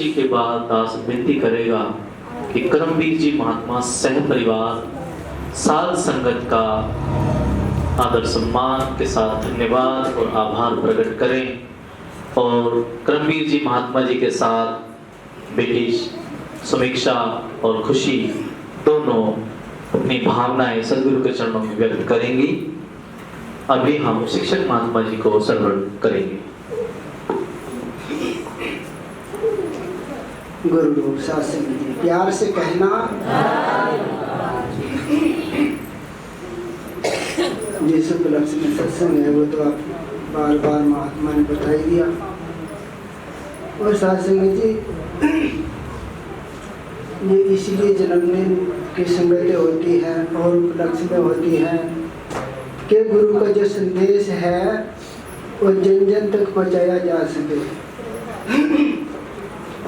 जी के बाद दास विनती करेगा कि करमवीर जी महात्मा सह परिवार साल संगत का आदर सम्मान के साथ धन्यवाद और आभार प्रकट करें और करमवीर जी महात्मा जी के साथ बेटी समीक्षा और खुशी दोनों अपनी भावनाएं सदगुरु के चरणों में व्यक्त करेंगी। अभी हम शिक्षक महात्मा जी को सर्वण करेंगे। गुरु शासन जी प्यार से कहना। जिस उपलक्ष्य में सत्संग है वो तो आप बार बार महात्मा ने बता ही दिया। और सत्संग जी ये इसलिए जन्मदिन की संगतें होती हैं और उपलक्ष्य में होती हैं कि गुरु का जो संदेश है वो जन जन तक पहुँचाया जा सके।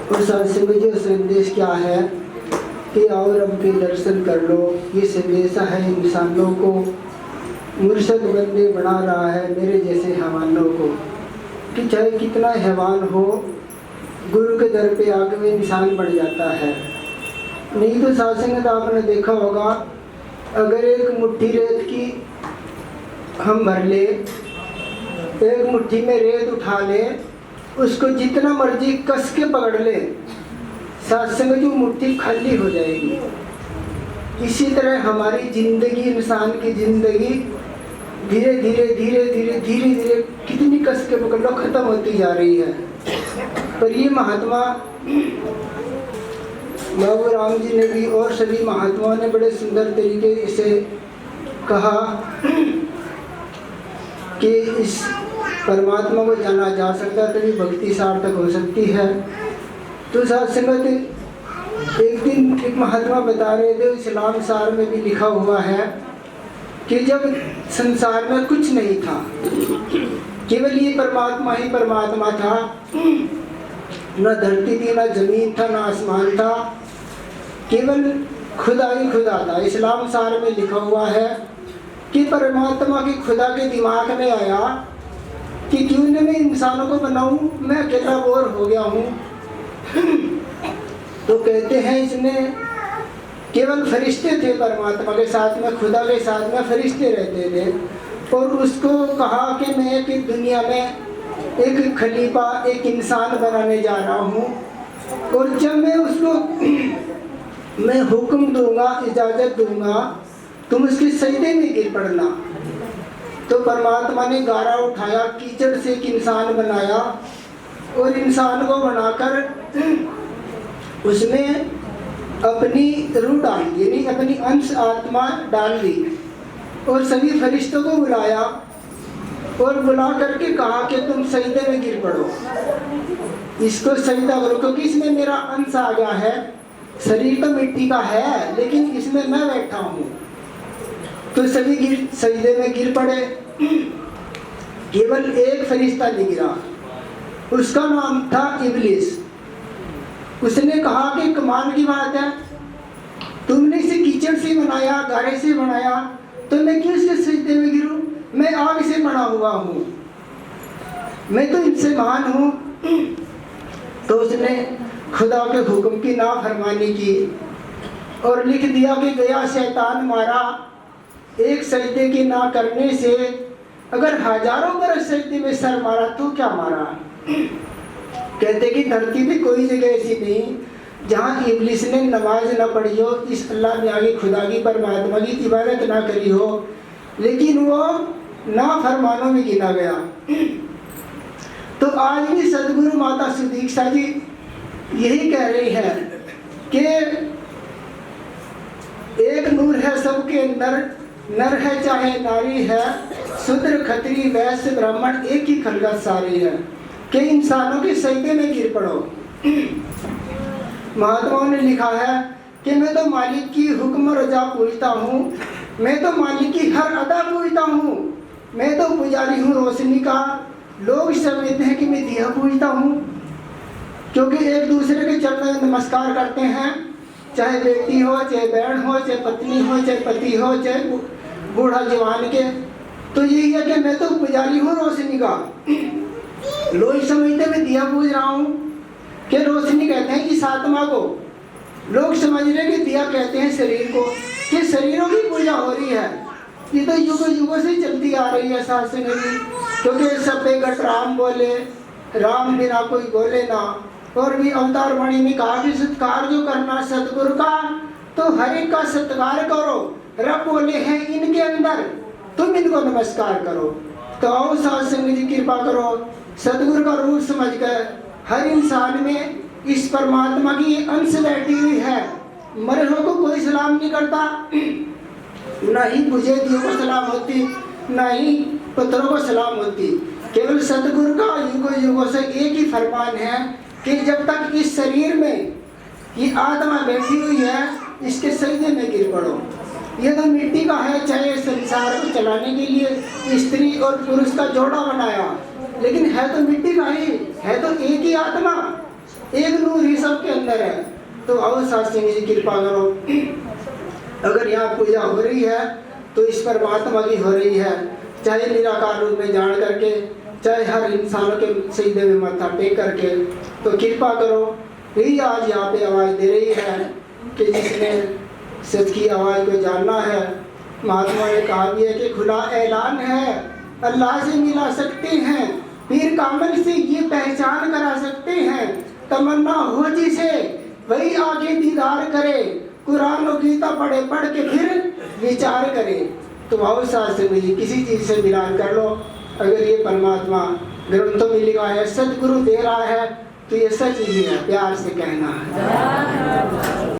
और सत्संग जो संदेश क्या है कि और रब के दर्शन कर लो। ये संदेश है इंसानों को मुर्शद बंदे बना रहा है, मेरे जैसे हैवानों को, कि चाहे कितना हैवान हो गुरु के दर पे आके में इंसान बढ़ जाता है। नहीं तो सत्संग आपने देखा होगा, अगर एक मुट्ठी रेत की हम भर ले, एक मुट्ठी में रेत उठा ले, उसको जितना मर्जी कस के पकड़ ले, सत्संग जो मुट्ठी खाली हो जाएगी। इसी तरह हमारी जिंदगी, इंसान की जिंदगी धीरे धीरे धीरे धीरे धीरे धीरे कितनी कस के पकड़ लो खत्म होती जा रही है। पर ये महात्मा बाबू राम जी ने भी और सभी महात्माओं ने बड़े सुंदर तरीके से कहा कि इस परमात्मा को जाना जा सकता है तभी भक्ति सार्थक हो सकती है। तो सत्संगत एक दिन एक महात्मा बता रहे थे, इस्लाम सार में भी लिखा हुआ है कि जब संसार में कुछ नहीं था, केवल ये परमात्मा ही परमात्मा था, न धरती थी, न जमीन था, न आसमान था, केवल खुदा ही खुदा था। इस्लाम सार में लिखा हुआ है कि परमात्मा की खुदा के दिमाग में आया कि क्यों न मैं इंसानों को बनाऊं, मैं अकेला बोर हो गया हूँ। तो कहते हैं इसमें केवल फरिश्ते थे परमात्मा के साथ में, खुदा के साथ में फरिश्ते रहते थे। और उसको कहा कि मैं एक दुनिया में एक खलीफा, एक इंसान बनाने जा रहा हूँ, और जब मैं उसको मैं हुक्म दूंगा, इजाज़त दूंगा, तुम उसके सजदे में गिर पड़ना। तो परमात्मा ने गारा उठाया, कीचड़ से एक इंसान बनाया और इंसान को बनाकर उसमें अपनी रूह डाल दी, यानी अपनी अंश आत्मा डाल दी, और सभी फरिश्तों को बुलाया और बुला करके कहा कि तुम सजदे में गिर पड़ो, इसको सजदा करो, क्योंकि इसमें मेरा अंश आ गया है। शरीर तो मिट्टी का है लेकिन इसमें मैं बैठा हूँ। तो सभी सजदे में गिर पड़े, केवल एक फरिश्ता नहीं गिरा, उसका नाम था इब्लिस। उसने कहा कि कमाल की बात है, तुमने इसे कीचड़ से बनाया, गारे से बनाया, तो मैं क्यों इसके सजदे में गिरूं? मैं आग से बना हुआ हूँ, मैं तो इनसे महान हूँ। तो उसने खुदा के हुक्म की नाफरमानी की और लिख दिया कि गया शैतान मारा। एक सजदे के ना करने से अगर हजारों बरस सजदे में सर मारा तो क्या मारा। कहते कि धरती पे कोई जगह ऐसी नहीं जहाँ इब्लिस ने नमाज ना पढ़ी हो, इस अल्लाह ने आगे खुदा की परमात्मा की इबादत ना करी हो, लेकिन वो नाफरमानों में गिना गया। तो आज भी सदगुरु माता सुदीक्षा जी यही कह रही है कि एक नूर है सबके अंदर, नर है चाहे नारी है, शूद्र खत्री वैश्य ब्राह्मण एक ही खलगत सारी है, कि इंसानों के सजदे में गिर पड़ो। महात्माओं ने लिखा है कि मैं तो मालिक की हुक्म रजा पूजता हूँ, मैं तो मालिक की हर अदा पूजता हूँ, मैं तो पुजारी हूँ रोशनी का। लोग समझते हैं कि मैं दिया पूजता हूँ, क्योंकि एक दूसरे के चरणों में नमस्कार करते हैं, चाहे बेटी हो, चाहे बहन हो, चाहे पत्नी हो, चाहे पति हो, चाहे बूढ़ा जवान के। तो यही है कि मैं तो पुजारी हूँ रोशनी का। लोग समझते मैं दिया पूज रहा हूँ, कि रोशनी कहते हैं इस आत्मा को। लोग समझ रहे कि दिया कहते हैं शरीर को, कि शरीरों की पूजा हो रही है। ये तो युगों युगों से चलती आ रही है साथ संगत जी, क्योंकि सत्य गट राम बोले, राम बिना कोई बोले ना। और भी अवतार वाणी में कहा कि सत्कार जो करना सतगुरु का, तो हर एक का सत्कार करो। रब बोले हैं इनके अंदर, तुम इनको नमस्कार करो। तो आओ साथ संगत जी कृपा करो, सतगुरु का रूप समझकर हर इंसान में इस परमात्मा की अंश बैठी हुई है। मरे हुए को कोई सलाम नहीं करता, ना ही बुझे दियों को सलाम होती, ना ही पत्थरों को सलाम होती। केवल सतगुरु का युगों युगों से एक ही फरमान है कि जब तक इस शरीर में ये आत्मा बैठी हुई है, इसके सजदे में गिर पड़ो। ये तो मिट्टी का है, चाहे संसार को चलाने के लिए स्त्री और पुरुष का जोड़ा बनाया, लेकिन है तो मिट्टी का ही है, तो एक ही आत्मा, एक नूर ही सबके अंदर है। तो आओ साथ संगत जी कृपा करो, अगर यहाँ पूजा हो रही है तो इस परमात्मा की हो रही है, चाहे निराकार रूप में जान करके, चाहे हर इंसानों के सीधे में माथा टेक करके। तो कृपा करो, यही आज यहाँ पे आवाज़ दे रही है कि जिसने सच की आवाज़ को जानना है। महात्मा ने कहा भी है कि खुला ऐलान है, अल्लाह से मिला सकते हैं, पीर कामिल से ये पहचान करा सकते हैं। तमन्ना हो जिसे वही आगे दीदार करे, कुरान और गीता पढ़ के फिर विचार करे। तो भाव साथ से मुझे किसी चीज़ से मिलान कर लो। अगर ये परमात्मा ग्रंथों में लिखा है, सतगुरु दे रहा है, तो ये सच ही है, प्यार से कहना है।